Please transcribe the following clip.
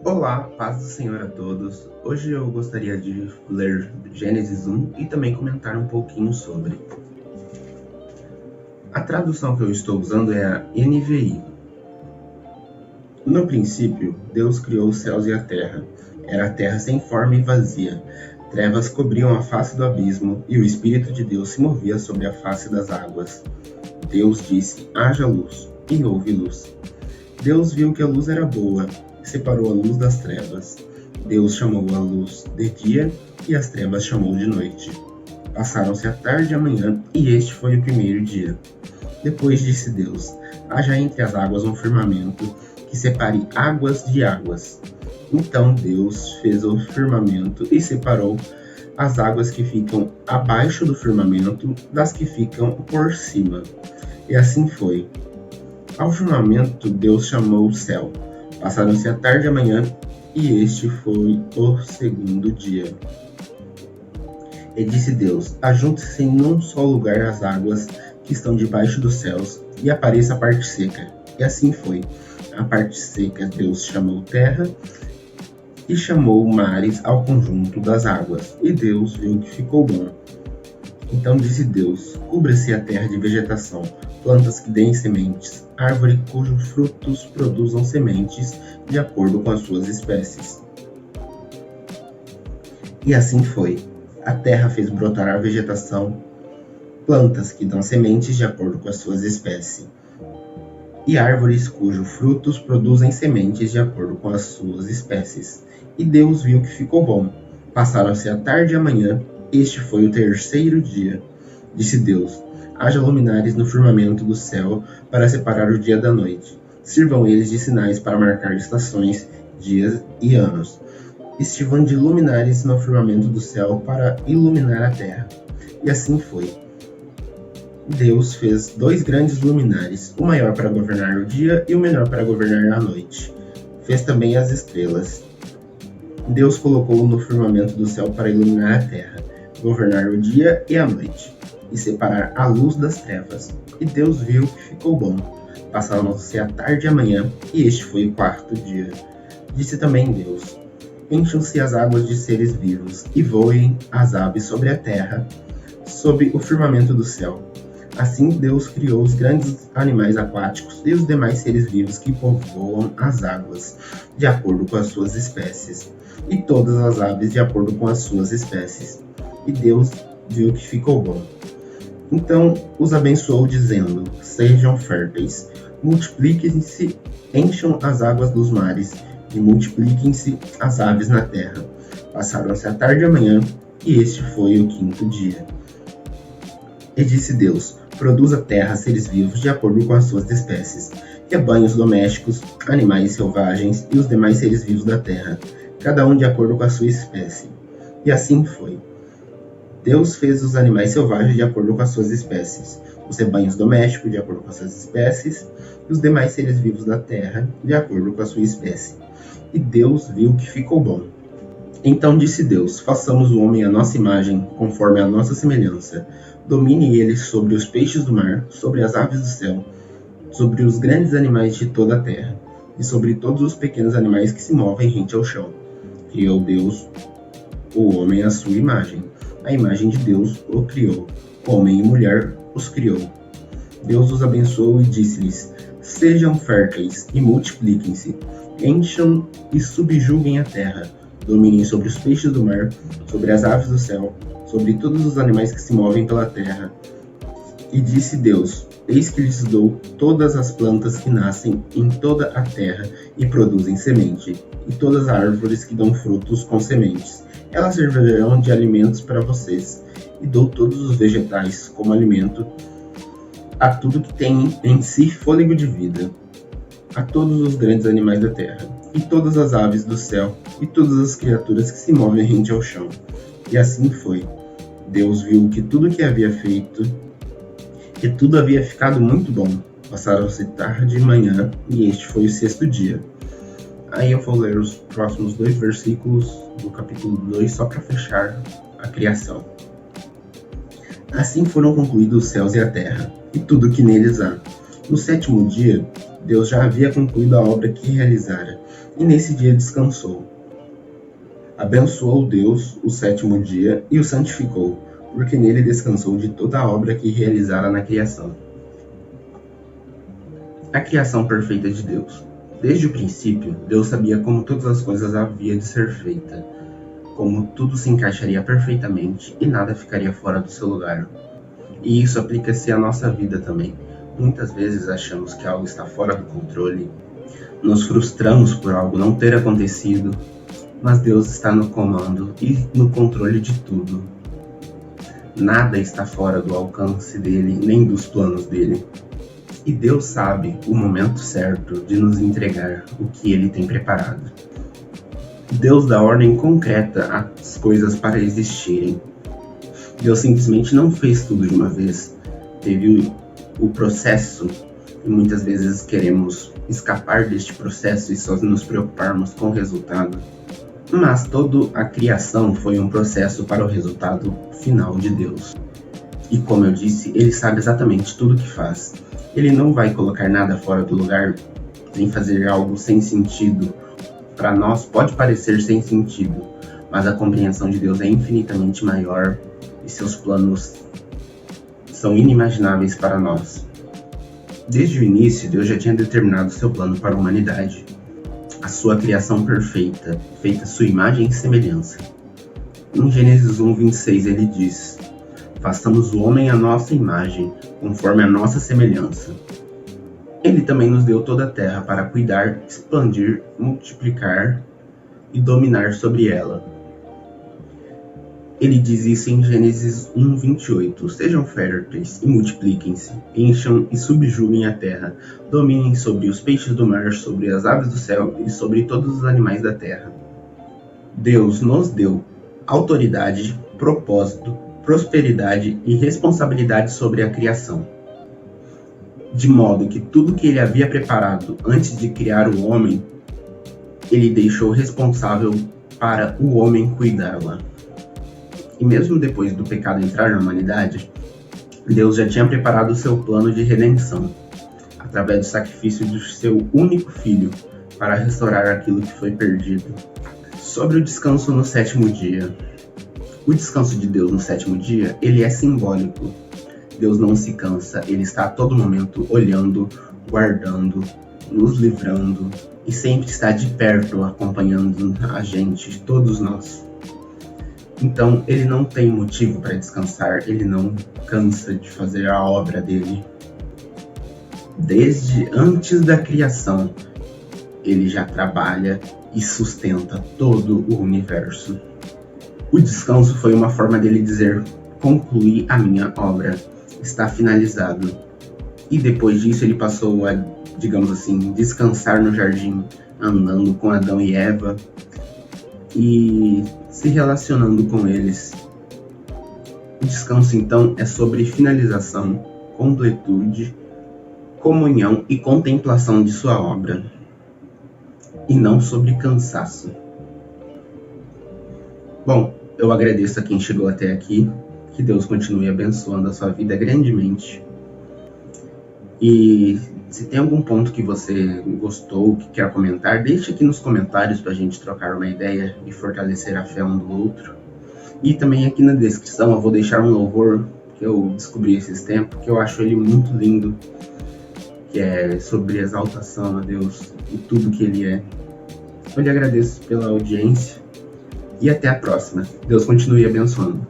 Olá, paz do Senhor a todos. Hoje eu gostaria de ler Gênesis 1 e também comentar um pouquinho sobre. A tradução que eu estou usando é a NVI. No princípio, Deus criou os céus e a terra. Era a terra sem forma e vazia. Trevas cobriam a face do abismo e o Espírito de Deus se movia sobre a face das águas. Deus disse: haja luz, e houve luz. Deus viu que a luz era boa e separou a luz das trevas. Deus chamou a luz de dia e as trevas chamou de noite. Passaram-se a tarde e a manhã, e este foi o primeiro dia. Depois disse Deus: haja entre as águas um firmamento que separe águas de águas. Então Deus fez o firmamento e separou as águas que ficam abaixo do firmamento das que ficam por cima. E assim foi. Ao firmamento Deus chamou o céu. Passaram-se a tarde e a manhã, e este foi o segundo dia. E disse Deus: ajunte-se em um só lugar as águas que estão debaixo dos céus, e apareça a parte seca. E assim foi. A parte seca Deus chamou terra, e chamou mares ao conjunto das águas. E Deus viu que ficou bom. Então disse Deus: cubra-se a terra de vegetação, plantas que deem sementes, árvore cujos frutos produzam sementes de acordo com as suas espécies. E assim foi. A terra fez brotar a vegetação, plantas que dão sementes de acordo com as suas espécies, e árvores cujos frutos produzem sementes de acordo com as suas espécies. E Deus viu que ficou bom. Passaram-se a tarde e a manhã, este foi o terceiro dia. Disse Deus: haja luminares no firmamento do céu para separar o dia da noite. Sirvam eles de sinais para marcar estações, dias e anos. Estirvam de luminares no firmamento do céu para iluminar a terra. E assim foi. Deus fez 2 grandes luminares, o maior para governar o dia e o menor para governar a noite. Fez também as estrelas. Deus colocou no firmamento do céu para iluminar a terra, governar o dia e a noite, e separar a luz das trevas. E Deus viu que ficou bom. Passaram-se a tarde e a manhã, e este foi o quarto dia. Disse também Deus: encham-se as águas de seres vivos, e voem as aves sobre a terra, sob o firmamento do céu. Assim Deus criou os grandes animais aquáticos e os demais seres vivos que povoam as águas, de acordo com as suas espécies, e todas as aves de acordo com as suas espécies. E Deus viu que ficou bom. Então os abençoou, dizendo: sejam férteis, multipliquem-se, encham as águas dos mares, e multipliquem-se as aves na terra. Passaram-se a tarde e a manhã, e este foi o quinto dia. E disse Deus: produza a terra seres vivos de acordo com as suas espécies, rebanhos domésticos, animais selvagens e os demais seres vivos da terra, cada um de acordo com a sua espécie. E assim foi. Deus fez os animais selvagens de acordo com as suas espécies, os rebanhos domésticos de acordo com as suas espécies, e os demais seres vivos da terra de acordo com a sua espécie. E Deus viu que ficou bom. Então disse Deus: façamos o homem à nossa imagem, conforme a nossa semelhança. Domine ele sobre os peixes do mar, sobre as aves do céu, sobre os grandes animais de toda a terra, e sobre todos os pequenos animais que se movem rente ao chão. Criou Deus o homem à sua imagem. A imagem de Deus o criou. Homem e mulher os criou. Deus os abençoou e disse-lhes: sejam férteis e multipliquem-se, encham e subjuguem a terra, dominem sobre os peixes do mar, sobre as aves do céu, sobre todos os animais que se movem pela terra. E disse Deus: eis que lhes dou todas as plantas que nascem em toda a terra e produzem semente, e todas as árvores que dão frutos com sementes. Elas servirão de alimentos para vocês, e dou todos os vegetais como alimento a tudo que tem em si fôlego de vida, a todos os grandes animais da terra, e todas as aves do céu, e todas as criaturas que se movem rente ao chão. E assim foi. Deus viu que tudo que havia feito, que tudo havia ficado muito bom. Passaram-se tarde e manhã, e este foi o sexto dia. Aí eu vou ler os próximos 2 versículos do capítulo 2, só para fechar a criação. Assim foram concluídos os céus e a terra, e tudo que neles há. No sétimo dia, Deus já havia concluído a obra que realizara, e nesse dia descansou. Abençoou Deus o 7º dia e o santificou, porque nele descansou de toda a obra que realizara na criação. A criação perfeita de Deus. Desde o princípio, Deus sabia como todas as coisas haviam de ser feitas, como tudo se encaixaria perfeitamente e nada ficaria fora do seu lugar. E isso aplica-se à nossa vida também. Muitas vezes achamos que algo está fora do controle, nos frustramos por algo não ter acontecido, mas Deus está no comando e no controle de tudo. Nada está fora do alcance dele, nem dos planos dele. E Deus sabe o momento certo de nos entregar o que ele tem preparado. Deus dá ordem concreta às coisas para existirem. Deus simplesmente não fez tudo de uma vez. Teve o processo e muitas vezes queremos escapar deste processo e só nos preocuparmos com o resultado. Mas toda a criação foi um processo para o resultado final de Deus. E como eu disse, ele sabe exatamente tudo o que faz. Ele não vai colocar nada fora do lugar, nem fazer algo sem sentido. Para nós pode parecer sem sentido, mas a compreensão de Deus é infinitamente maior e seus planos são inimagináveis para nós. Desde o início, Deus já tinha determinado seu plano para a humanidade, a sua criação perfeita, feita à sua imagem e semelhança. Em Gênesis 1:26 ele diz: façamos o homem à nossa imagem, conforme a nossa semelhança. Ele também nos deu toda a terra para cuidar, expandir, multiplicar e dominar sobre ela. Ele diz isso em Gênesis 1:28. Sejam férteis e multipliquem-se, encham e subjuguem a terra, dominem sobre os peixes do mar, sobre as aves do céu e sobre todos os animais da terra. Deus nos deu autoridade, propósito, prosperidade e responsabilidade sobre a criação, de modo que tudo que ele havia preparado antes de criar o homem, ele deixou responsável para o homem cuidá-la. E mesmo depois do pecado entrar na humanidade, Deus já tinha preparado o seu plano de redenção, através do sacrifício de seu único filho, para restaurar aquilo que foi perdido. Sobre o descanso no 7º dia. O descanso de Deus no 7º dia, ele é simbólico. Deus não se cansa, ele está a todo momento olhando, guardando, nos livrando e sempre está de perto acompanhando a gente, todos nós. Então ele não tem motivo para descansar, ele não cansa de fazer a obra dele. Desde antes da criação, ele já trabalha e sustenta todo o universo. O descanso foi uma forma dele dizer: concluí a minha obra, está finalizado. E depois disso ele passou a, digamos assim, descansar no jardim, andando com Adão e Eva e se relacionando com eles. O descanso então é sobre finalização, completude, comunhão e contemplação de sua obra, e não sobre cansaço. Bom, eu agradeço a quem chegou até aqui, que Deus continue abençoando a sua vida grandemente. E se tem algum ponto que você gostou, que quer comentar, deixe aqui nos comentários para a gente trocar uma ideia e fortalecer a fé um do outro. E também aqui na descrição eu vou deixar um louvor que eu descobri esses tempos, que eu acho ele muito lindo, que é sobre exaltação a Deus e tudo que Ele é. Eu lhe agradeço pela audiência e até a próxima. Deus continue abençoando.